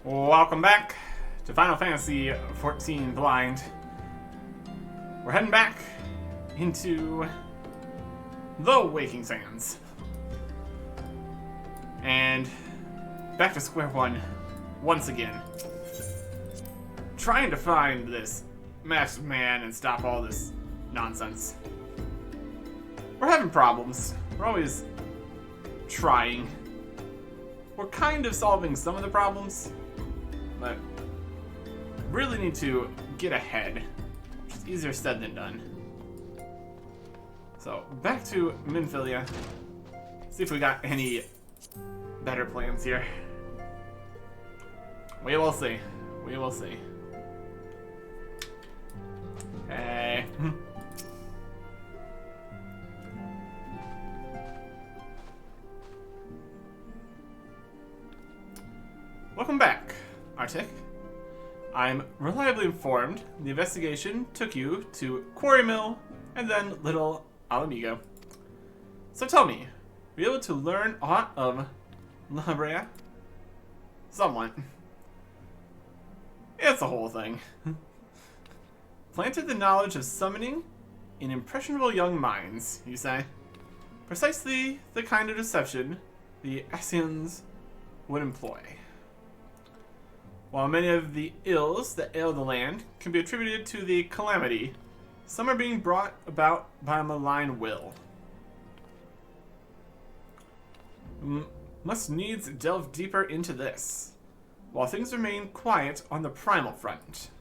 Welcome back to Final Fantasy XIV Blind. We're heading back into the Waking Sands. And back to square one once again. Trying to find this masked man and stop all this nonsense. We're having problems. We're always trying. We're kind of solving some of the problems, but really need to get ahead, which is easier said than done. So, back to Minfilia. See if we got any better plans here. We will see. We will see. Hey. Welcome back, Arctic. I'm reliably informed the investigation took you to Quarry Mill and then Little Alamigo. So tell me, were you able to learn aught of La Brea? Somewhat. It's a whole thing. Planted the knowledge of summoning in impressionable young minds, you say? Precisely the kind of deception the Ascians would employ. While many of the ills that ail the land can be attributed to the calamity, some are being brought about by a malign will. Must needs delve deeper into this, while things remain quiet on the primal front.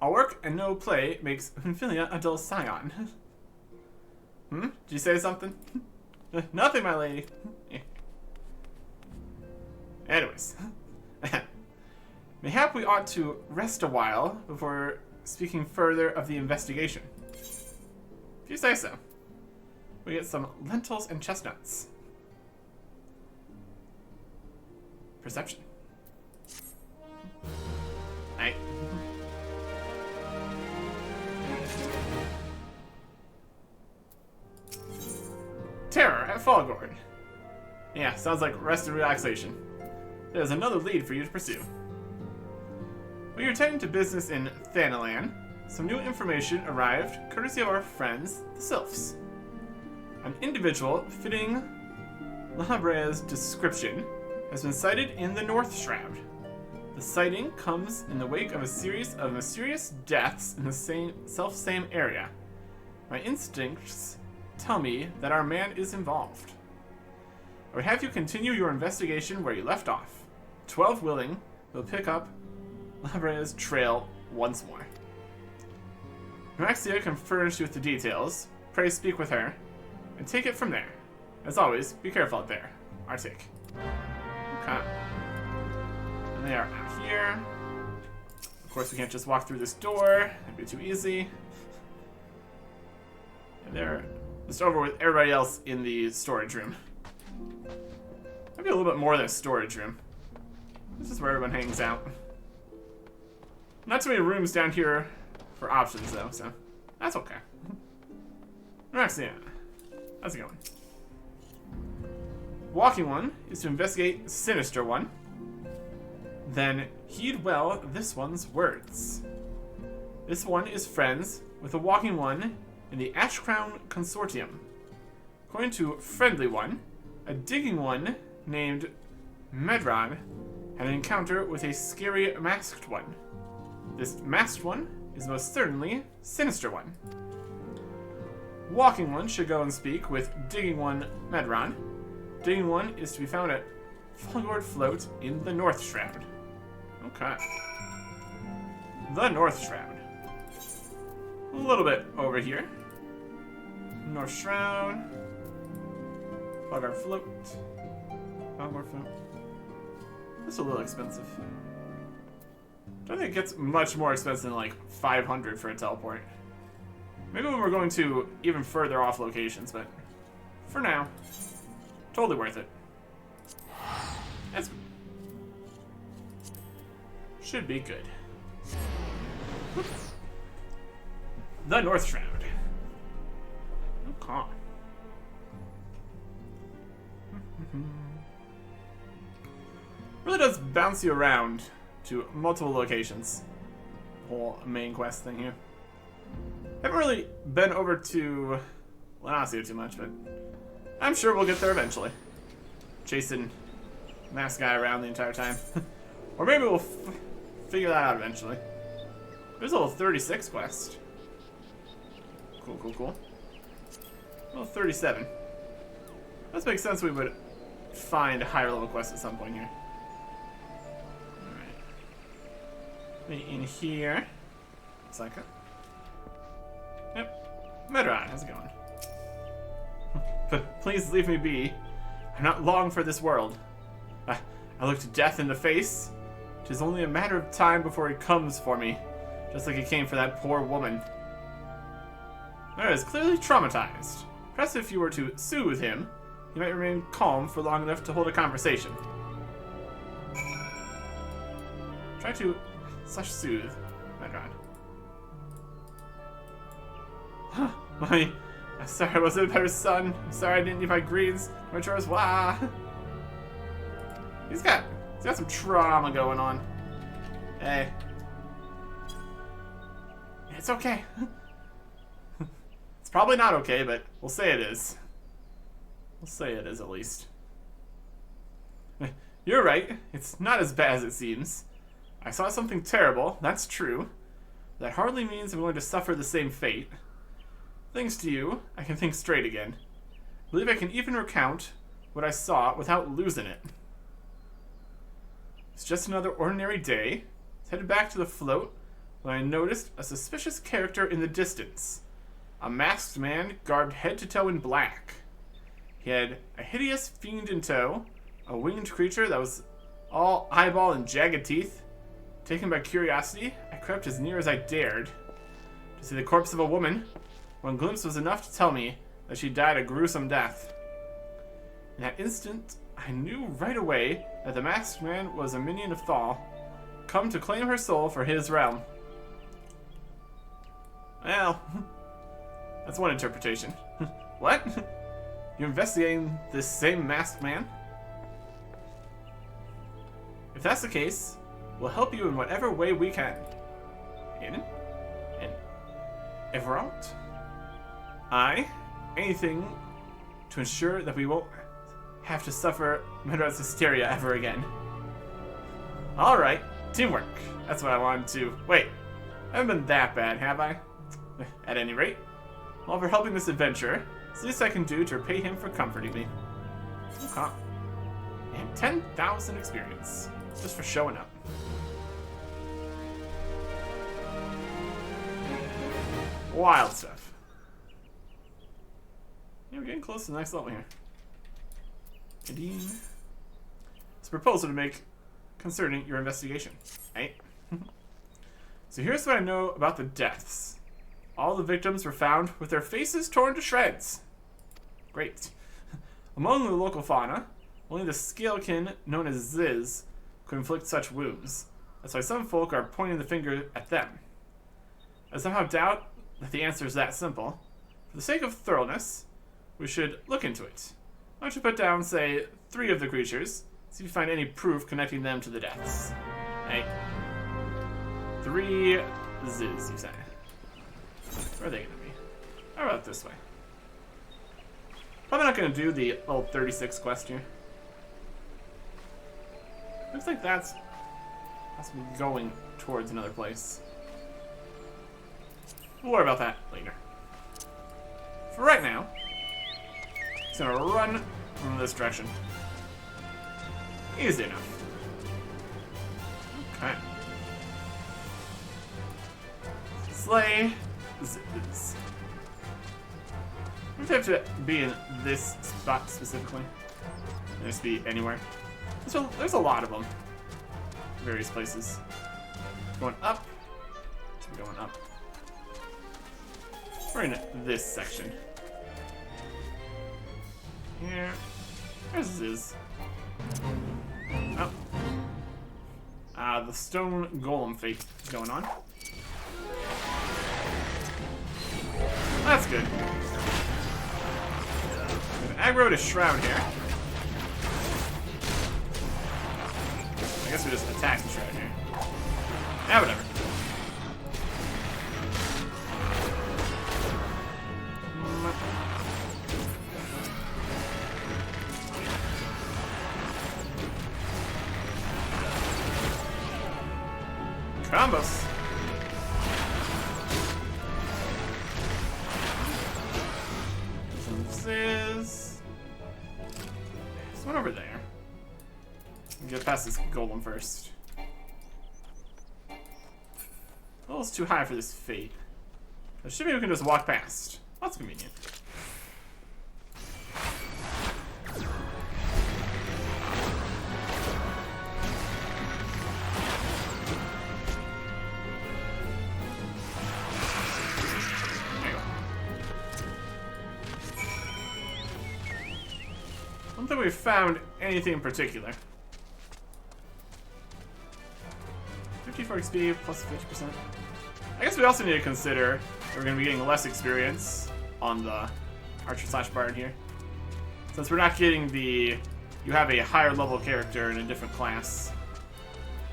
All work and no play makes Minfilia a dull scion. Did you say something? Nothing, my lady. Anyways, mayhap we ought to rest a while before speaking further of the investigation. If you say so. We get some lentils and chestnuts. Perception. Right. Terror at Fallgord. Yeah, sounds like rest and relaxation. There's another lead for you to pursue. When you return to business in Thanalan, some new information arrived courtesy of our friends, the Sylphs. An individual fitting La Brea's description has been sighted in the North Shroud. The sighting comes in the wake of a series of mysterious deaths in the same area. My instincts tell me that our man is involved. I would have you continue your investigation where you left off. 12 willing will pick up La Brea's trail once more. Maxia can furnish you with the details. Pray speak with her, and take it from there. As always, be careful out there. Arctic. Okay. And they are out here. Of course, we can't just walk through this door. That'd be too easy. And they're just over with everybody else in the storage room. Maybe a little bit more than a storage room. This is where everyone hangs out. Not too many rooms down here for options, though, so that's okay. Maxia, how's it going? Walking one is to investigate Sinister One. Then heed well this one's words. This one is friends with the Walking One in the Ash Crown Consortium. According to Friendly One, a Digging One named Medron had an encounter with a scary masked one. This masked one is most certainly Sinister One. Walking One should go and speak with Digging One Medron. Digging One is to be found at Fallgord Float in the North Shroud. Okay. The North Shroud. A little bit over here. North Shroud. Fallgord Float. Fallgord Float. That's a little expensive. I don't think it gets much more expensive than like 500 for a teleport. Maybe when we're going to even further off locations, but for now, totally worth it. That's should be good. The North Shroud. Okay. really does bounce you around to multiple locations. The whole main quest thing here. Haven't really been over to Lanasia too much, but I'm sure we'll get there eventually. Chasing masked guy around the entire time. Or maybe we'll figure that out eventually. There's a level 36 quest. Cool, cool, cool. Level 37. Does make sense we would find a higher level quest at some point here. Alright. In here. Looks like it. Yep. Medrod, how's it going? But please leave me be. I'm not long for this world. I looked death in the face. 'Tis only a matter of time before he comes for me, just like he came for that poor woman. Medrod is clearly traumatized. Perhaps if you were to soothe him, he might remain calm for long enough to hold a conversation. Try to soothe Medrod. I'm sorry I wasn't a better son. I'm sorry I didn't need my greens, my chores. Wah. He's got some trauma going on. Hey. It's okay. It's probably not okay, but we'll say it is. We'll say it is at least. You're right. It's not as bad as it seems. I saw something terrible, that's true. That hardly means I'm going to suffer the same fate. Thanks to you, I can think straight again. I believe I can even recount what I saw without losing it. It's just another ordinary day. I headed back to the float when I noticed a suspicious character in the distance. A masked man garbed head to toe in black. He had a hideous fiend in tow, a winged creature that was all eyeball and jagged teeth. Taken by curiosity, I crept as near as I dared. To see the corpse of a woman, one glimpse was enough to tell me that she died a gruesome death. In that instant, I knew right away that the masked man was a minion of Thal, come to claim her soul for his realm. Well, that's one interpretation. What? You're investigating this same masked man? If that's the case, we'll help you in whatever way we can. Aiden? And Everalt? Anything to ensure that we won't have to suffer Medrod's hysteria ever again. Alright, teamwork. That's what I wanted to. Wait, I haven't been that bad, have I? At any rate, while we're helping this adventurer, it's the least I can do to repay him for comforting me. Okay. And 10,000 experience, just for showing up. Wild stuff. Yeah, we're getting close to the next level here. Nadine. It's a proposal to make concerning your investigation. Right? So here's what I know about the deaths. All the victims were found with their faces torn to shreds. Great. Among the local fauna, only the scalekin known as Ziz could inflict such wounds. That's why some folk are pointing the finger at them. I somehow doubt that the answer is that simple. For the sake of thoroughness, we should look into it. Why don't you put down, say, 3 of the creatures, see if you find any proof connecting them to the deaths. Right? 3 Ziz, you say. Where are they going to be? How about this way? Probably not going to do the old 36 quest here. Looks like that's possibly going towards another place. We'll worry about that later. For right now, just gonna run in this direction. Easy enough. Okay. Slay Ziz. We have to be in this spot specifically. Just be anywhere. So there's a lot of them. Various places. Going up. So we're going up. We're in this section. Here. There's Ziz. Oh. The stone golem fate is going on. That's good. We've aggroed a shroud here. I guess we just attack the shroud here. Yeah, whatever. Combos. There's one over there. Get past this golem first. Well, it's too high for this fate. But maybe we can just walk past. That's convenient. I don't think we found anything in particular. 54 XP plus 50%. I guess we also need to consider that we're going to be getting less experience on the Archer/Bard here. Since we're not getting the... You have a higher level character in a different class.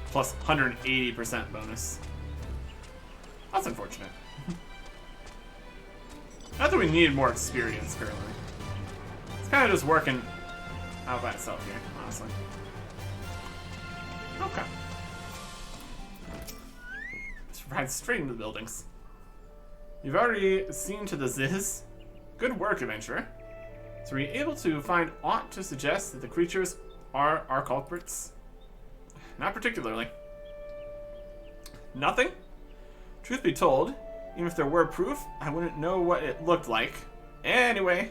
Plus 180% bonus. That's unfortunate. Not that we need more experience currently. It's kind of just working out by itself here, honestly. Okay. Let's ride straight into the buildings. You've already seen to the Ziz. Good work, adventurer. So were you able to find aught to suggest that the creatures are our culprits? Not particularly. Nothing? Truth be told, even if there were proof, I wouldn't know what it looked like. Anyway,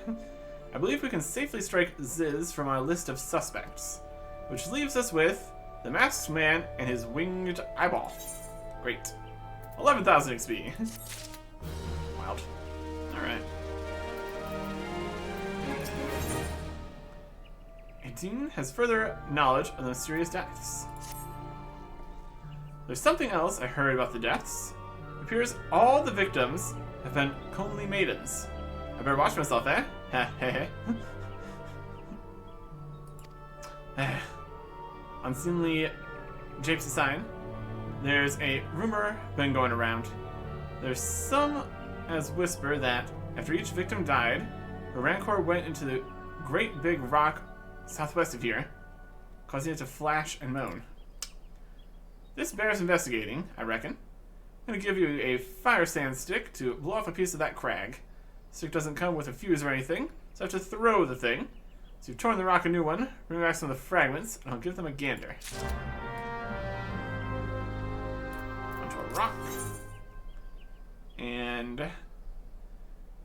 I believe we can safely strike Ziz from our list of suspects, which leaves us with the masked man and his winged eyeball. Great. 11,000 XP. Wild. Alright. 18 has further knowledge of the mysterious deaths. There's something else I heard about the deaths. It appears all the victims have been comely maidens. I better watch myself, eh? Heh heh. Unseemly japes aside, there's a rumor been going around. There's some as whisper that after each victim died, a rancor went into the great big rock southwest of here, causing it to flash and moan. This bears investigating, I reckon. I'm gonna give you a fire sand stick to blow off a piece of that crag. Stick doesn't come with a fuse or anything, so I have to throw the thing. So you've torn the rock a new one, bring back some of the fragments, and I'll give them a gander. Onto a rock. And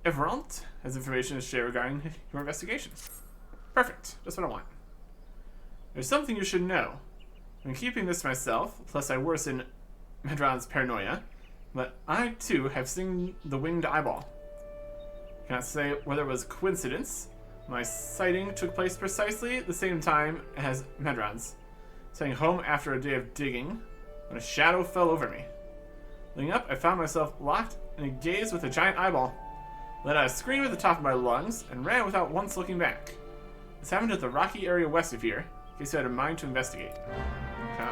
Everalt has information to share regarding your investigation. Perfect, just what I want. There's something you should know. I'm keeping this to myself, plus I worsen Medron's paranoia, but I too have seen the winged eyeball. Can't say whether it was coincidence. My sighting took place precisely at the same time as Medron's. Staying home after a day of digging, when a shadow fell over me. Looking up, I found myself locked in a gaze with a giant eyeball. Let out a scream at the top of my lungs, and ran without once looking back. This happened at the rocky area west of here, in case you had a mind to investigate. Okay.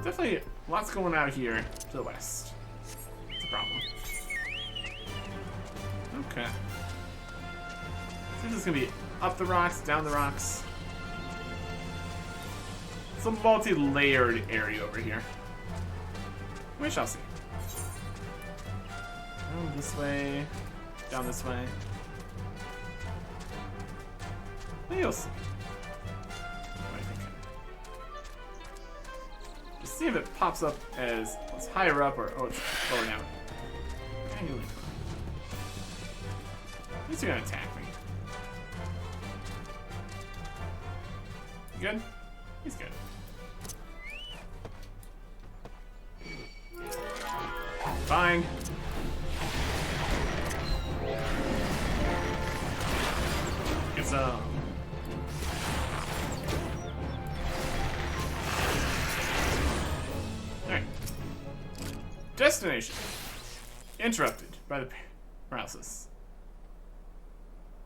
Definitely lots going out here to the west. That's a problem. Okay. So this is gonna be up the rocks, down the rocks. It's a multi-layered area over here. We shall see. This way, down this way. You'll see. What do you think? Just see if it pops up as it's higher up or it's lower down. At least you're gonna attack me. You good? He's good. Fine. Get some. Alright. Destination. Interrupted by the paralysis.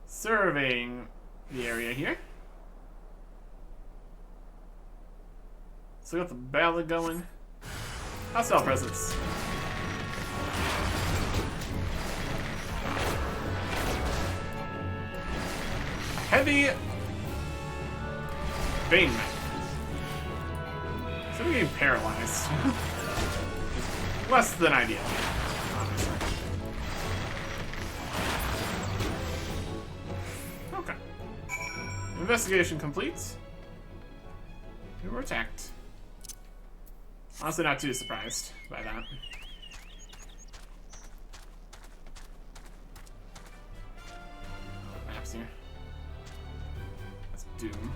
Surveying the area here. So we got the ballad going. Hostile presence. Heavy Bane Man. So we're getting paralyzed. Less than ideal, obviously. Okay. Investigation complete. We were attacked. Honestly, not too surprised by that. Maps here. That's Doom.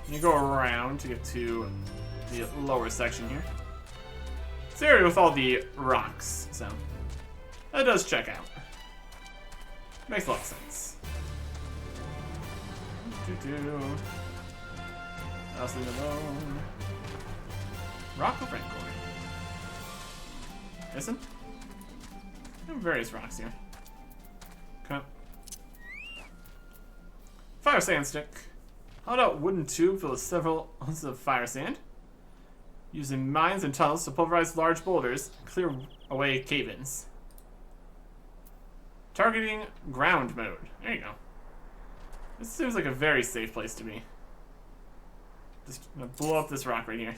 You go around to get to the lower section here. It's the area with all the rocks, so that does check out. Makes a lot of sense. I'll leave it alone. Rock of Rancor. Listen. There are various rocks here. Okay. Fire sand stick. Hollowed out wooden tube filled with several ounces of fire sand. Using mines and tunnels to pulverize large boulders and clear away cave-ins. Targeting ground mode. There you go. This seems like a very safe place to be. Just gonna blow up this rock right here.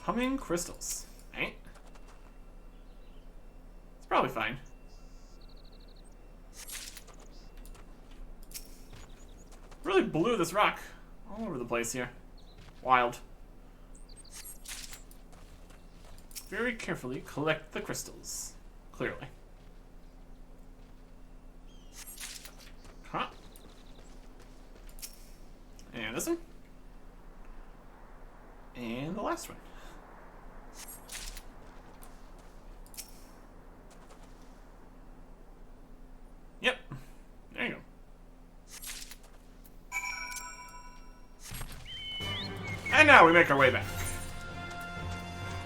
Humming crystals. Right? It's probably fine. Really blew this rock all over the place here. Wild. Very carefully collect the crystals. Clearly. Huh. And this one. And the last one. Yep. There you go. And now we make our way back.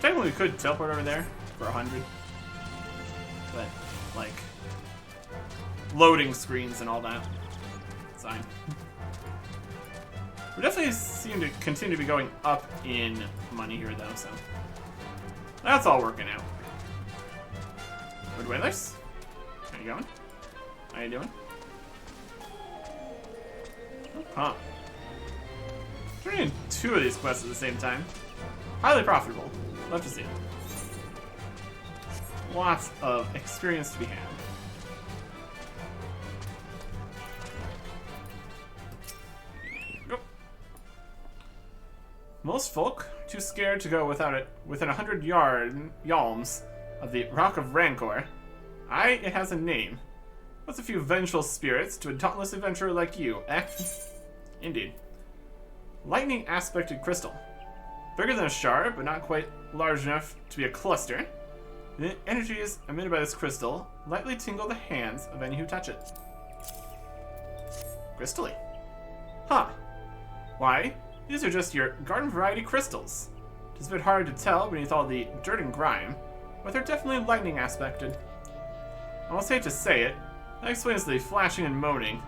Technically we could teleport over there for 100. But, like, loading screens and all that. It's fine. We definitely seem to continue to be going up in money here, though, so that's all working out. Good Whalers. How you going? How you doing? Huh. Doing 2 of these quests at the same time. Highly profitable. Love to see it. Lots of experience to be had. Most folk too scared to go without it within 100 yalms of the Rock of Rancor. Aye, it has a name. What's a few vengeful spirits to a dauntless adventurer like you, eh? Indeed. Lightning aspected crystal. Bigger than a shard, but not quite large enough to be a cluster. The energies emitted by this crystal lightly tingle the hands of any who touch it. Crystally. Huh. Why? These are just your garden variety crystals. It's a bit hard to tell beneath all the dirt and grime, but they're definitely lightning aspected. I almost hate to say it, that explains the flashing and moaning.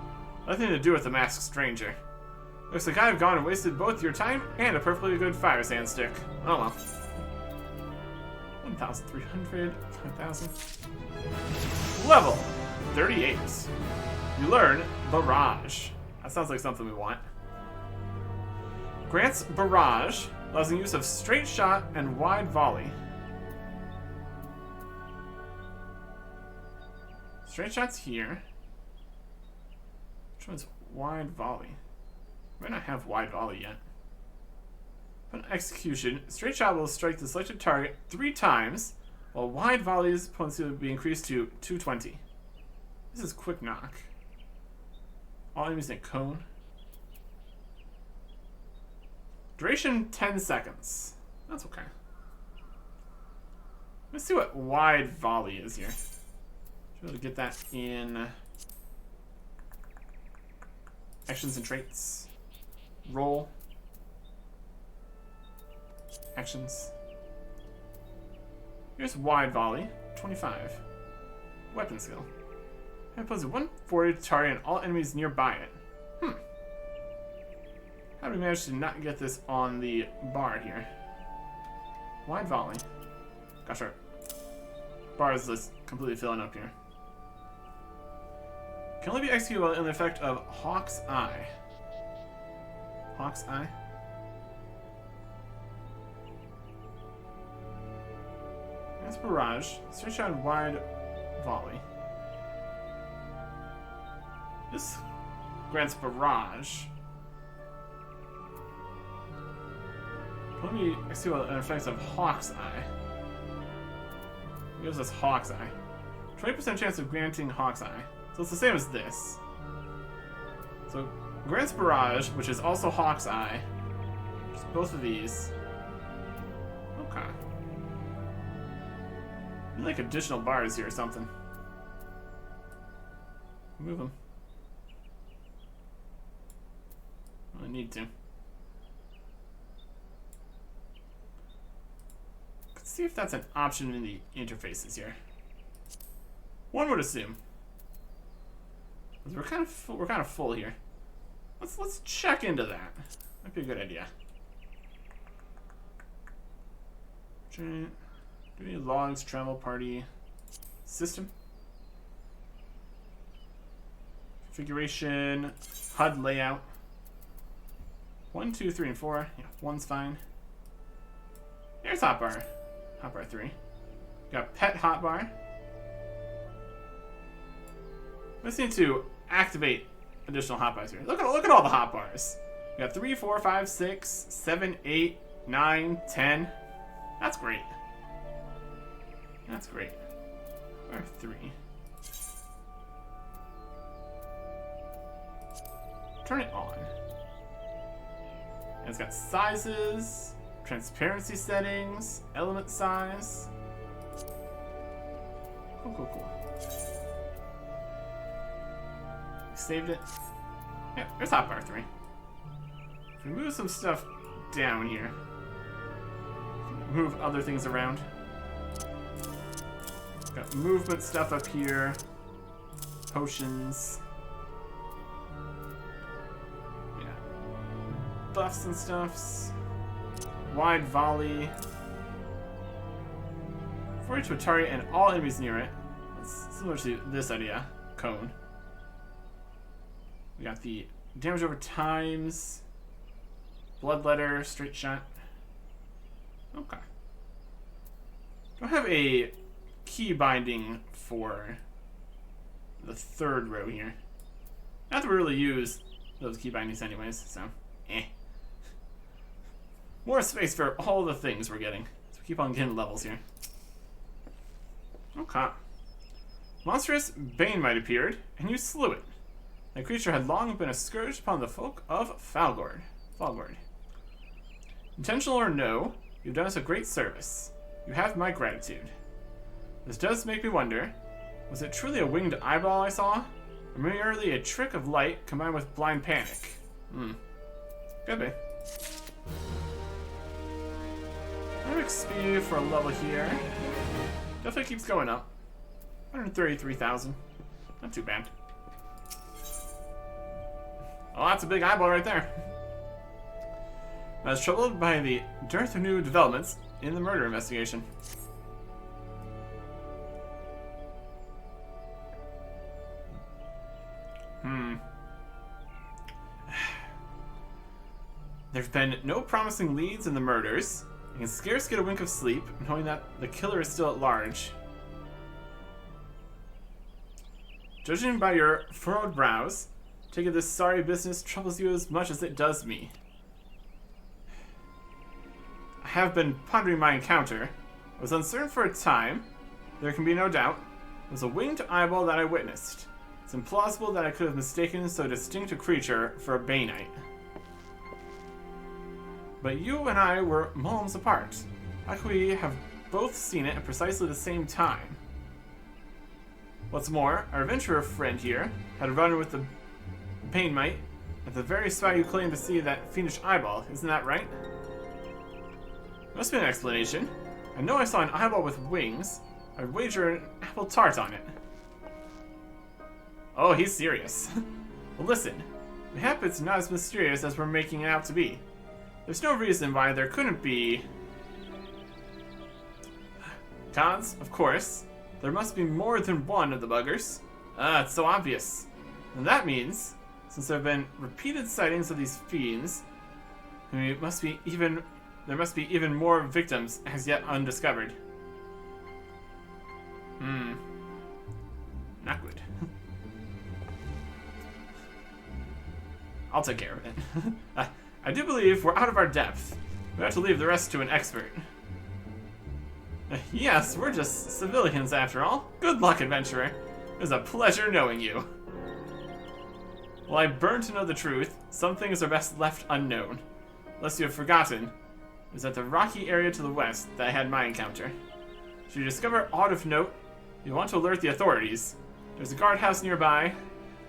Nothing to do with the masked stranger. Looks like I've gone and wasted both your time and a perfectly good fire sand stick. Oh well. 1,300, 5,000. Level 38. You learn Barrage. That sounds like something we want. Grants Barrage, allows the use of straight shot and wide volley. Straight shot's here. Which one's wide volley? Might not have wide volley yet. Upon execution, straight shot will strike the selected target 3 times, while wide volley's potency will be increased to 220. This is quick knock. All enemies in a cone. Duration 10 seconds. That's okay. Let's see what wide volley is here. Should be able to get that in actions and traits. Roll. Actions. Here's wide volley. 25. Weapon skill. It poses 140 to target and all enemies nearby it. How did we manage to not get this on the bar here? Wide volley. Gosh, our bar is just completely filling up here. Can only be executed while in the effect of Hawk's Eye. Hawk's Eye? That's barrage. Straight shot wide volley. This grants barrage. Let me see what an effect of Hawk's Eye. It gives us Hawk's Eye. 20% chance of granting Hawk's Eye. So it's the same as this. So grants barrage, which is also Hawk's Eye. Just both of these. Okay. Need like additional bars here or something. Move them. I need to. Let's see if that's an option in the interfaces here. One would assume. We're kind of full here. Let's check into that. Might be a good idea. Do we need logs, travel, party, system? Configuration, HUD layout. 1, 2, 3, and 4. Yeah, 1's fine. Here's hotbar. Hotbar 3. Got pet hotbar. We just need to activate additional hotbars here. Look at all the hotbars. We got 3, 4, 5, 6, 7, 8, 9, 10. That's great. That's great. Or 3. Turn it on. And it's got sizes, transparency settings, element size. Cool. Saved it. Yeah, there's hotbar 3. If we move some stuff down here, move other things around. Got movement stuff up here. Potions. Yeah. Buffs and stuffs. Wide volley. For each Atari and all enemies near it. It's similar to this idea. Cone. We got the damage over times. Bloodletter, straight shot. Okay. Don't have a key binding for the third row here. Not that we really use those key bindings anyways, so More space for all the things we're getting. So keep on getting levels here. Okay. Monstrous Banemite appeared, and you slew it. The creature had long been a scourge upon the folk of Falgord. Intentional or no, you've done us a great service. You have my gratitude. This does make me wonder, was it truly a winged eyeball I saw? Or merely a trick of light combined with blind panic? Could be. Another XP for a level here. Definitely keeps going up. 133,000. Not too bad. Oh, that's a big eyeball right there. I was troubled by the dearth of new developments in the murder investigation. There've been no promising leads in the murders. I can scarce get a wink of sleep, knowing that the killer is still at large. Judging by your furrowed brows, take it this sorry business troubles you as much as it does me. I have been pondering my encounter. I was uncertain for a time. There can be no doubt. It was a winged eyeball that I witnessed. It's implausible that I could have mistaken so distinct a creature for a Banemite. But you and I were mulms apart. How could we have both seen it at precisely the same time? What's more, our adventurer friend here had run with the Banemite at the very spot you claim to see that fiendish eyeball. Isn't that right? Must be an explanation. I know I saw an eyeball with wings. I'd wager an apple tart on it. Oh, he's serious. Well, listen. Mayhap it's not as mysterious as we're making it out to be. There's no reason why there couldn't be... Cons, of course. There must be more than one of the buggers. It's so obvious. And that means, since there have been repeated sightings of these fiends, there must be even more victims as yet undiscovered. Not good. I'll take care of it. I do believe we're out of our depth. We have to leave the rest to an expert. Yes, we're just civilians after all. Good luck, adventurer. It was a pleasure knowing you. While I burn to know the truth, some things are best left unknown. Unless you have forgotten, it was at the rocky area to the west that I had my encounter. Should you discover aught of note, you want to alert the authorities. There's a guardhouse nearby.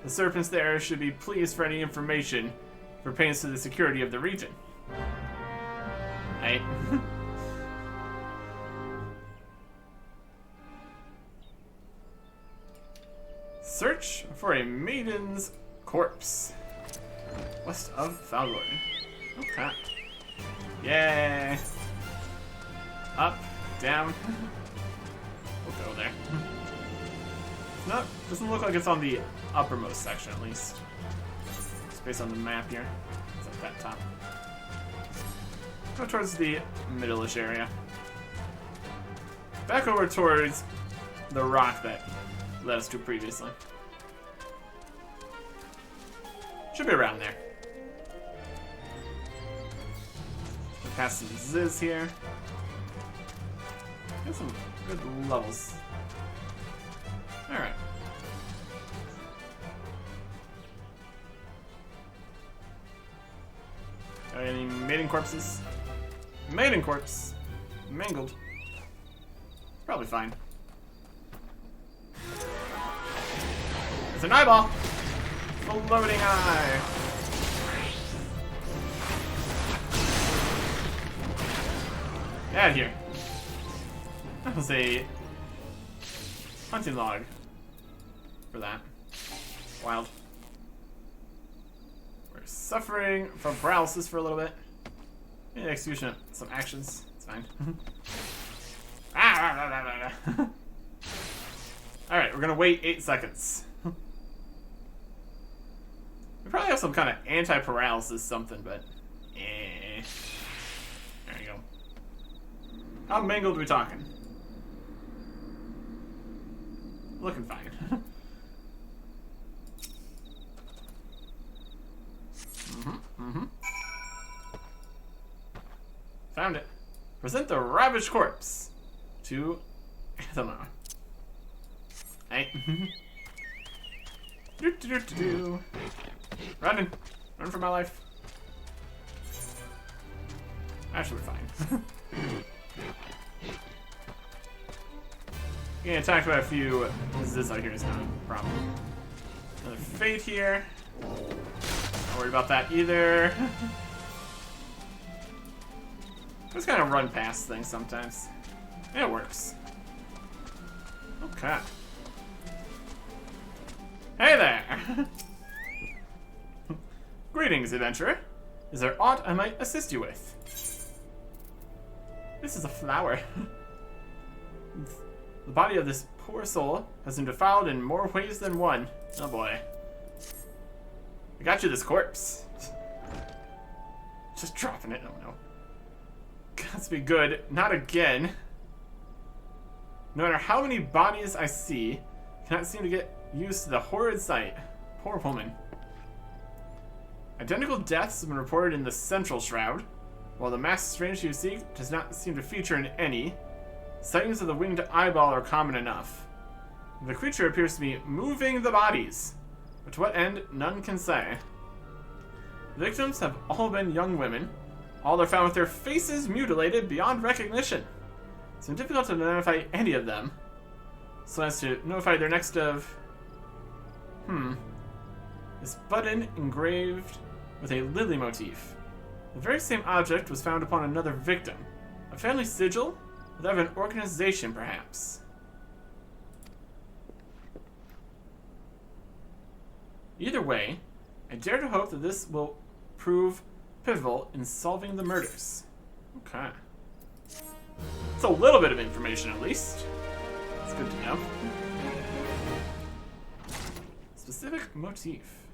The serpents there should be pleased for any information pertains to the security of the region. Hey. Search for a maiden's corpse. West of Falgor. Okay. Yay. Up, down. We'll go there. No, doesn't look like it's on the uppermost section at least. It's based on the map here. It's like that top. Go towards the middle-ish area. Back over towards the rock that led us to previously. Should be around there. We'll pass some Ziz here. Get some good levels. Alright. Got any maiden corpses? Maiden corpse. Mangled. Probably fine. It's an eyeball! Floating eye! Get out of here. That was a hunting log for that. Wild. We're suffering from paralysis for a little bit. Maybe execution of some actions. It's fine. Alright, we're gonna wait 8 seconds. We probably have some kind of anti-paralysis something, but there you go. How mangled are we talking? Looking fine. Found it. Present the ravaged corpse to Athelma. Hey. Running. Run for my life. Actually, we're fine. Getting attacked by a few. This out here is not a problem. Another fate here. Not worried about that either. Just kind of run past things sometimes. It works. Okay. Hey there! Greetings, adventurer. Is there aught I might assist you with? This is a flower. The body of this poor soul has been defiled in more ways than one. Oh boy. I got you this corpse. Just dropping it. Oh no. Got to be good. Not again. No matter how many bodies I see, I cannot seem to get used to the horrid sight. Poor woman. Identical deaths have been reported in the central shroud, while the masked stranger you seek does not seem to feature in any. Sightings of the winged eyeball are common enough. The creature appears to be moving the bodies, but to what end, none can say. The victims have all been young women. All are found with their faces mutilated beyond recognition. It's been difficult to identify any of them, so as to notify their next of... This button engraved with a lily motif. The very same object was found upon another victim. A family sigil? That of an organization, perhaps. Either way, I dare to hope that this will prove pivotal in solving the murders. Okay. It's a little bit of information, at least. It's good to know. Specific motif.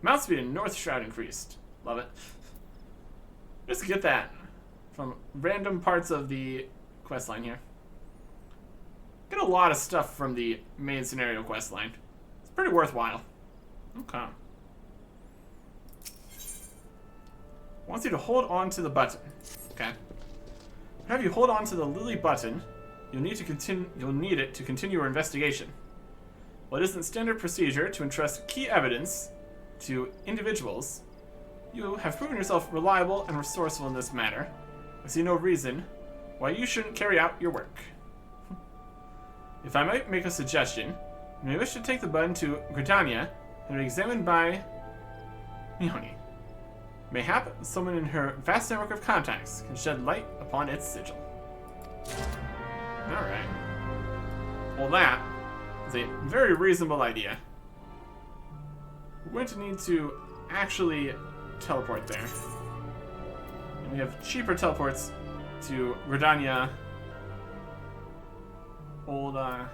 Mount speed and north shroud increased. Love it. Just get that from random parts of the quest line here. Get a lot of stuff from the main scenario quest line. It's pretty worthwhile. Okay. Wants you to hold on to the button. Okay. Have you hold on to the lily button, you'll need it to continue your investigation. While it isn't standard procedure to entrust key evidence to individuals, you have proven yourself reliable and resourceful in this matter. I see no reason why you shouldn't carry out your work. If I might make a suggestion, you may wish to take the button to Gridania and be examined by Mihoni. Mayhap someone in her vast network of contacts can shed light upon its sigil. Alright. Well, that is a very reasonable idea. We're going to need to actually teleport there. And we have cheaper teleports to Gridania, Olda,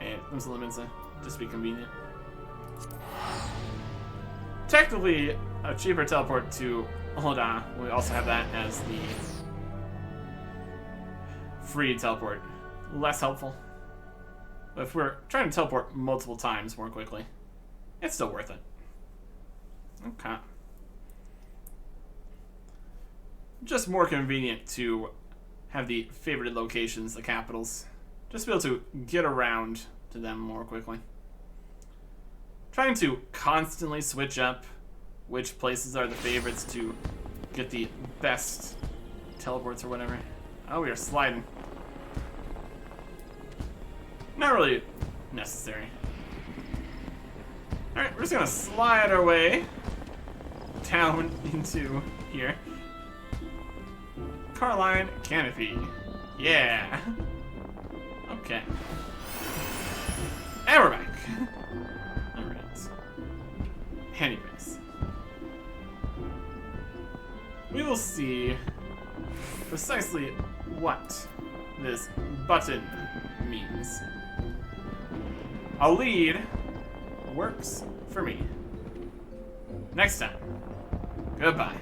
and Limsa, just to be convenient. Technically, a cheaper teleport to Olda. We also have that as the free teleport. Less helpful. But if we're trying to teleport multiple times more quickly, it's still worth it. Okay. Just more convenient to have the favorited locations, the capitals. Just be able to get around to them more quickly. Trying to constantly switch up which places are the favorites to get the best teleports or whatever. Oh, we are sliding. Not really necessary. Alright, we're just gonna slide our way down into here. Carline Canopy. Yeah. Okay. And we're back. Alright. Handy place. We will see precisely what this button means. A lead works for me. Next time. Goodbye.